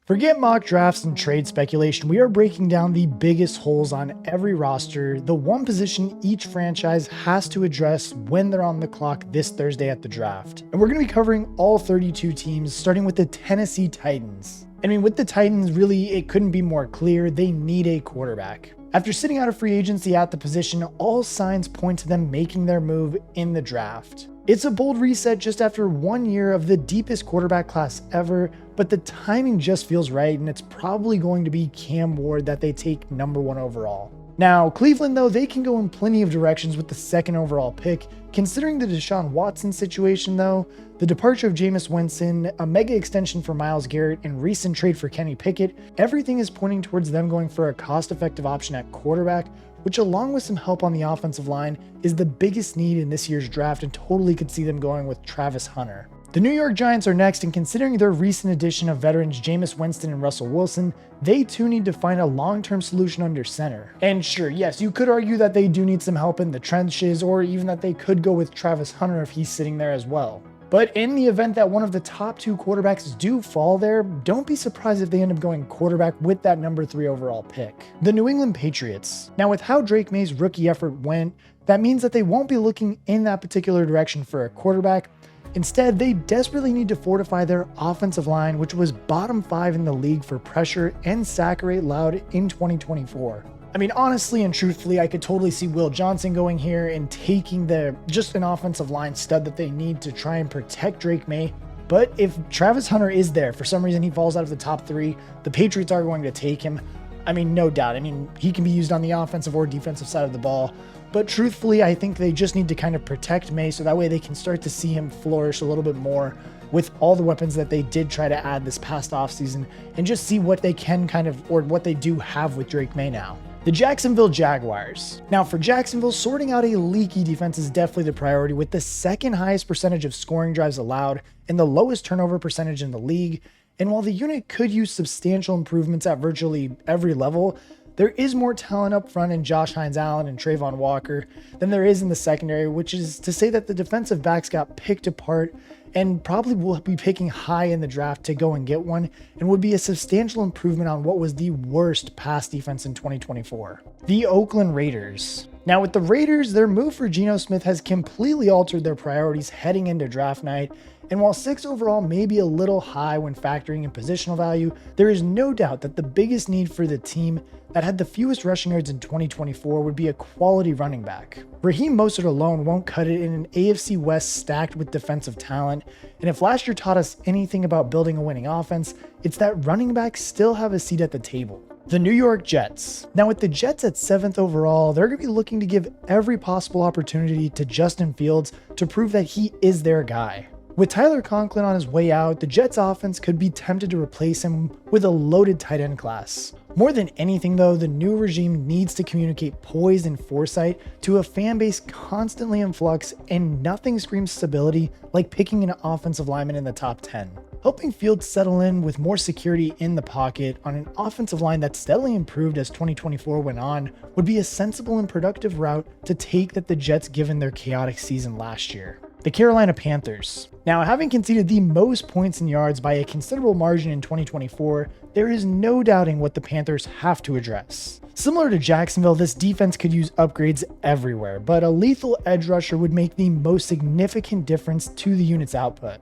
Forget mock drafts and trade speculation, we are breaking down the biggest holes on every roster, the one position each franchise has to address when they're on the clock this Thursday at the draft. And we're going to be covering all 32 teams, starting with the Tennessee Titans. I mean, with the Titans, really, it couldn't be more clear, they need a quarterback. After sitting out of free agency at the position, all signs point to them making their move in the draft. It's a bold reset just after 1 year of the deepest quarterback class ever, but the timing just feels right, and it's probably going to be Cam Ward that they take number 1 overall. Now, Cleveland, though, they can go in plenty of directions with the 2nd overall pick. Considering the Deshaun Watson situation, though, the departure of Jameis Winston, a mega extension for Myles Garrett, and recent trade for Kenny Pickett, everything is pointing towards them going for a cost-effective option at quarterback, which along with some help on the offensive line is the biggest need in this year's draft, and totally could see them going with Travis Hunter. The New York Giants are next, and considering their recent addition of veterans Jameis Winston and Russell Wilson, they too need to find a long-term solution under center. And sure, yes, you could argue that they do need some help in the trenches, or even that they could go with Travis Hunter if he's sitting there as well. But in the event that one of the top 2 quarterbacks do fall there, don't be surprised if they end up going quarterback with that number 3 overall pick. The New England Patriots. Now, with how Drake May's rookie effort went, that means that they won't be looking in that particular direction for a quarterback. Instead, they desperately need to fortify their offensive line, which was bottom 5 in the league for pressure and sack rate allowed in 2024. I mean, honestly and truthfully, I could totally see Will Johnson going here and taking just an offensive line stud that they need to try and protect Drake May. But if Travis Hunter is there, for some reason he falls out of the top 3, the Patriots are going to take him. I mean, no doubt. I mean, he can be used on the offensive or defensive side of the ball. But truthfully, I think they just need to kind of protect May so that way they can start to see him flourish a little bit more with all the weapons that they did try to add this past offseason, and just see what they can or what they do have with Drake May now. The Jacksonville Jaguars. Now for Jacksonville, sorting out a leaky defense is definitely the priority, with the 2nd highest percentage of scoring drives allowed and the lowest turnover percentage in the league. And while the unit could use substantial improvements at virtually every level, there is more talent up front in Josh Hines-Allen and Trayvon Walker than there is in the secondary, which is to say that the defensive backs got picked apart and probably will be picking high in the draft to go and get one, and would be a substantial improvement on what was the worst pass defense in 2024. The Oakland Raiders. Now with the Raiders, their move for Geno Smith has completely altered their priorities heading into draft night, and while 6 overall may be a little high when factoring in positional value, there is no doubt that the biggest need for the team that had the fewest rushing yards in 2024 would be a quality running back. Raheem Mostert alone won't cut it in an AFC West stacked with defensive talent, and if last year taught us anything about building a winning offense, it's that running backs still have a seat at the table. The New York Jets. Now with the Jets at 7th overall, they're going to be looking to give every possible opportunity to Justin Fields to prove that he is their guy. With Tyler Conklin on his way out, the Jets offense could be tempted to replace him with a loaded tight end class. More than anything though, the new regime needs to communicate poise and foresight to a fan base constantly in flux, and nothing screams stability like picking an offensive lineman in the top 10. Helping Fields settle in with more security in the pocket on an offensive line that steadily improved as 2024 went on would be a sensible and productive route to take that the Jets given their chaotic season last year. The Carolina Panthers. Now, having conceded the most points and yards by a considerable margin in 2024, there is no doubting what the Panthers have to address. Similar to Jacksonville, this defense could use upgrades everywhere, but a lethal edge rusher would make the most significant difference to the unit's output.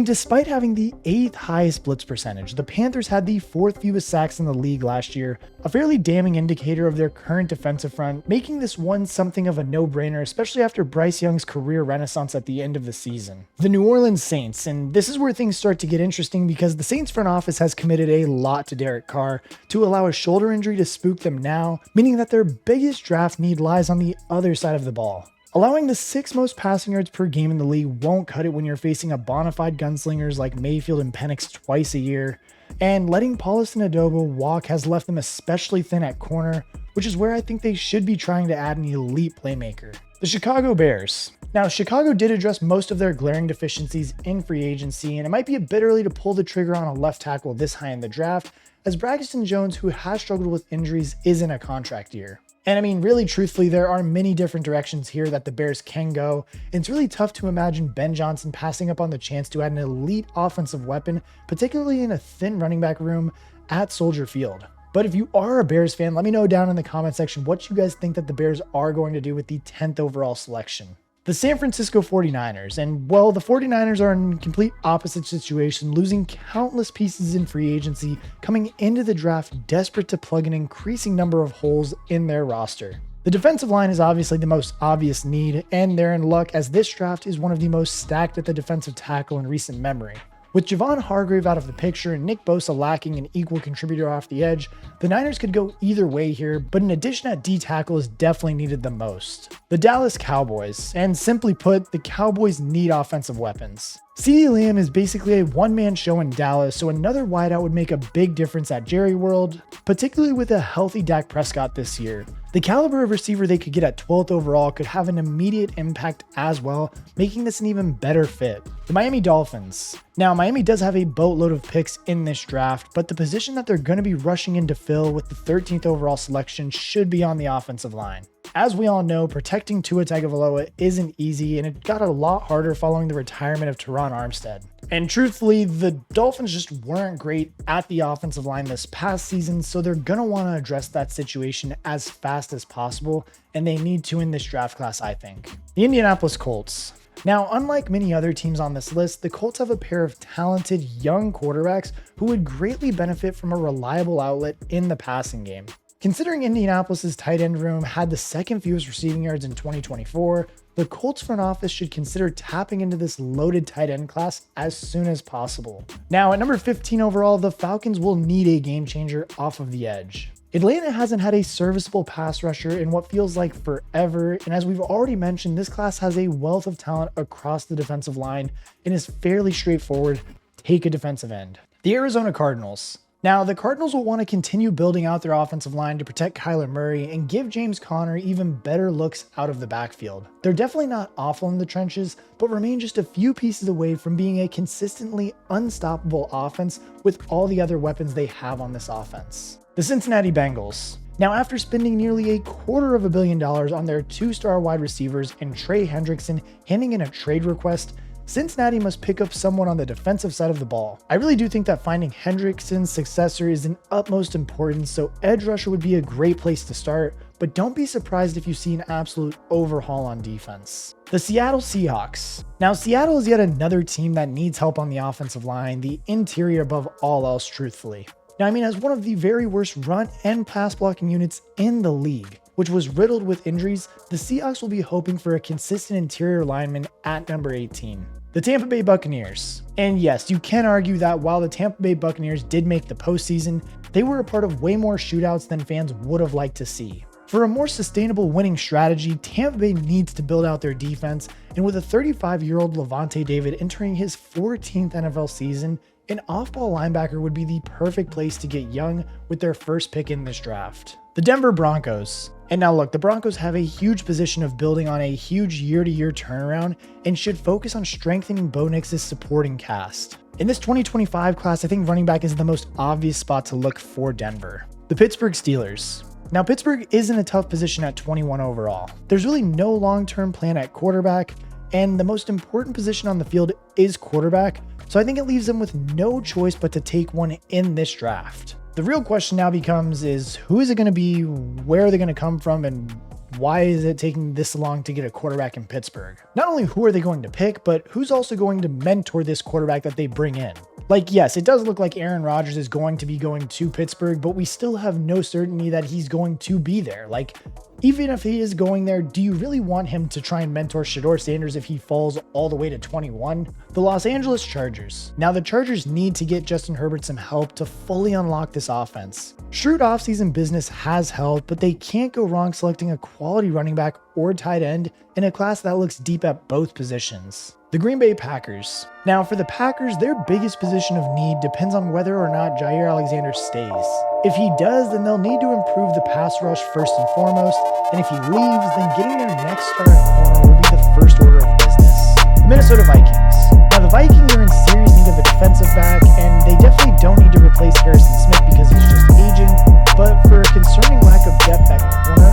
Despite having the 8th highest blitz percentage, the Panthers had the 4th fewest sacks in the league last year, a fairly damning indicator of their current defensive front, making this one something of a no-brainer, especially after Bryce Young's career renaissance at the end of the season. The New Orleans Saints, and this is where things start to get interesting because the Saints front office has committed a lot to Derek Carr to allow a shoulder injury to spook them now, meaning that their biggest draft need lies on the other side of the ball. Allowing the 6th most passing yards per game in the league won't cut it when you're facing a bona fide gunslingers like Mayfield and Penix twice a year, and letting Paulus and Adobo walk has left them especially thin at corner, which is where I think they should be trying to add an elite playmaker. The Chicago Bears. Now, Chicago did address most of their glaring deficiencies in free agency, and it might be a bit early to pull the trigger on a left tackle this high in the draft, as Braxton Jones, who has struggled with injuries, is in a contract year. And I mean, really truthfully, there are many different directions here that the Bears can go. And it's really tough to imagine Ben Johnson passing up on the chance to add an elite offensive weapon, particularly in a thin running back room at Soldier Field. But if you are a Bears fan, let me know down in the comment section what you guys think that the Bears are going to do with the 10th overall selection. The San Francisco 49ers, and well, the 49ers are in a complete opposite situation, losing countless pieces in free agency, coming into the draft desperate to plug an increasing number of holes in their roster. The defensive line is obviously the most obvious need, and they're in luck as this draft is one of the most stacked at the defensive tackle in recent memory. With Javon Hargrave out of the picture and Nick Bosa lacking an equal contributor off the edge, the Niners could go either way here, but an addition at D tackle is definitely needed the most. The Dallas Cowboys, and simply put, the Cowboys need offensive weapons. CeeDee Lamb is basically a one-man show in Dallas, so another wideout would make a big difference at Jerry World, particularly with a healthy Dak Prescott this year. The caliber of receiver they could get at 12th overall could have an immediate impact as well, making this an even better fit. The Miami Dolphins. Now, Miami does have a boatload of picks in this draft, but the position that they're going to be rushing in to fill with the 13th overall selection should be on the offensive line. As we all know, protecting Tua Tagovailoa isn't easy, and it got a lot harder following the retirement of Teron Armstead. And truthfully, the Dolphins just weren't great at the offensive line this past season, so they're going to want to address that situation as fast as possible, and they need to in this draft class, I think. The Indianapolis Colts. Now, unlike many other teams on this list, the Colts have a pair of talented young quarterbacks who would greatly benefit from a reliable outlet in the passing game. Considering Indianapolis's tight end room had the second fewest receiving yards in 2024, the Colts front office should consider tapping into this loaded tight end class as soon as possible. Now, at number 15 overall, the Falcons will need a game changer off of the edge. Atlanta hasn't had a serviceable pass rusher in what feels like forever, and as we've already mentioned, this class has a wealth of talent across the defensive line and is fairly straightforward. Take a defensive end. The Arizona Cardinals. Now, the Cardinals will want to continue building out their offensive line to protect Kyler Murray and give James Conner even better looks out of the backfield. They're definitely not awful in the trenches, but remain just a few pieces away from being a consistently unstoppable offense with all the other weapons they have on this offense. The Cincinnati Bengals. Now, after spending nearly $250 million on their two-star wide receivers and Trey Hendrickson handing in a trade request, Cincinnati must pick up someone on the defensive side of the ball. I really do think that finding Hendrickson's successor is an utmost importance, so edge rusher would be a great place to start, but don't be surprised if you see an absolute overhaul on defense. The Seattle Seahawks. Now, Seattle is yet another team that needs help on the offensive line, the interior above all else, truthfully. Now, I mean, as one of the very worst run and pass blocking units in the league, which was riddled with injuries, the Seahawks will be hoping for a consistent interior lineman at number 18. The Tampa Bay Buccaneers. And yes, you can argue that while the Tampa Bay Buccaneers did make the postseason, they were a part of way more shootouts than fans would have liked to see. For a more sustainable winning strategy, Tampa Bay needs to build out their defense, and with a 35-year-old Levante David entering his 14th NFL season, an off-ball linebacker would be the perfect place to get young with their first pick in this draft. The Denver Broncos. And now look, the Broncos have a huge position of building on a huge year-to-year turnaround and should focus on strengthening Bo Nix's supporting cast. In this 2025 class, I think running back is the most obvious spot to look for Denver. The Pittsburgh Steelers. Now, Pittsburgh is in a tough position at 21 overall. There's really no long-term plan at quarterback, and the most important position on the field is quarterback, so I think it leaves them with no choice but to take one in this draft. The real question now becomes is who is it going to be, where are they going to come from, and why is it taking this long to get a quarterback in Pittsburgh? Not only who are they going to pick, but who's also going to mentor this quarterback that they bring in? Like, yes, it does look like Aaron Rodgers is going to be going to Pittsburgh, but we still have no certainty that he's going to be there. Like, even if he is going there, do you really want him to try and mentor Shedeur Sanders if he falls all the way to 21? The Los Angeles Chargers. Now, the Chargers need to get Justin Herbert some help to fully unlock this offense. Shrewd offseason business has helped, but they can't go wrong selecting a quality running back or tight end in a class that looks deep at both positions. The Green Bay Packers. Now, for the Packers, their biggest position of need depends on whether or not Jair Alexander stays. If he does, then they'll need to improve the pass rush first and foremost, and if he leaves, then getting their next star at corner will be the first order of business. The Minnesota Vikings. Now, the Vikings are in serious need of a defensive back, and they definitely don't need to replace Harrison Smith because he's just aging, but for a concerning lack of depth at corner,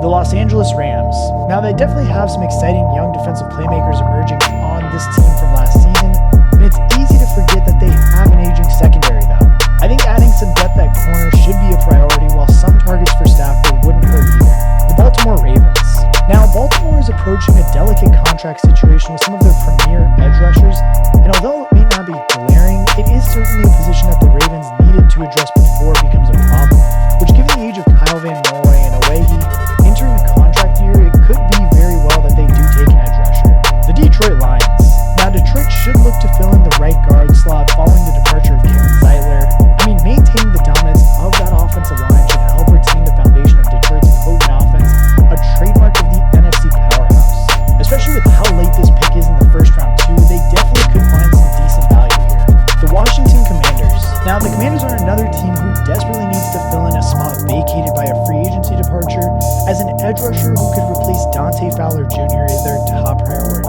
the Los Angeles Rams. Now, they definitely have some exciting young defensive playmakers emerging on this team from last season, and it's easy to forget that they have an aging secondary though. I think adding some depth at corner should be a priority, while some targets for Stafford wouldn't hurt either. The Baltimore Ravens. Now, Baltimore is approaching a delicate contract situation with some of their premier edge rushers, and although it may not be glaring, it is certainly a position that the Ravens needed to address before it becomes a problem, which given the age of Kyle Van Noy and Owehi entering a contract year, it could be very well that they do take an edge rusher. The Detroit Lions. Now, Detroit should look to fill in the right guard slot following the departure of Karen Zeitler. I mean, maintaining the dominance of that offensive line should help retain the foundation of Detroit's potent offense, a trademark of the NFC powerhouse. Especially with how late this pick is in the first round too, they definitely could find some decent value here. The Washington Commanders. Now, the Commanders are another team who desperately needs to fill in a spot vacated by a free agency departure, as an edge rusher who could replace Dante Fowler Jr. is their top priority.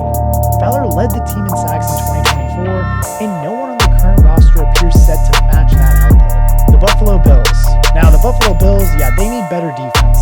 Fowler led the team in sacks in 2024, and no one on the current roster appears set to match that output. The Buffalo Bills. Now, the Buffalo Bills, they need better defense.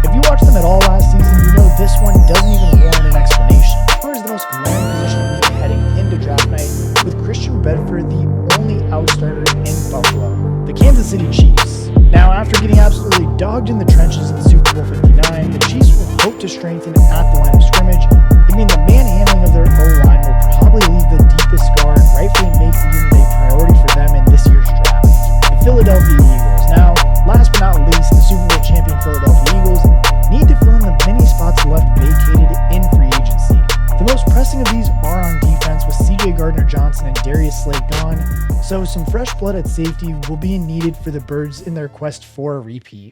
If you watched them at all last season, you know this one doesn't even warrant an explanation. Corner is the most glaring position to be heading into draft night, with Christian Bedford the only outstarter in Buffalo. The Kansas City Chiefs. Now, after getting absolutely dogged in the trenches in Super Bowl 59, the Chiefs will hope to strengthen at the line of scrimmage. I mean, the manhandling of their O-line will probably leave the deepest scar and rightfully make the unit a priority for them in this year's draft. The Philadelphia Eagles. Now, last but not least, the Super Bowl champion Philadelphia Eagles need to fill in the many spots left vacated in free agency. The most pressing of these are on defense, with CJ Gardner-Johnson and Darius Slay gone, so some fresh blood at safety will be needed for the Birds in their quest for a repeat.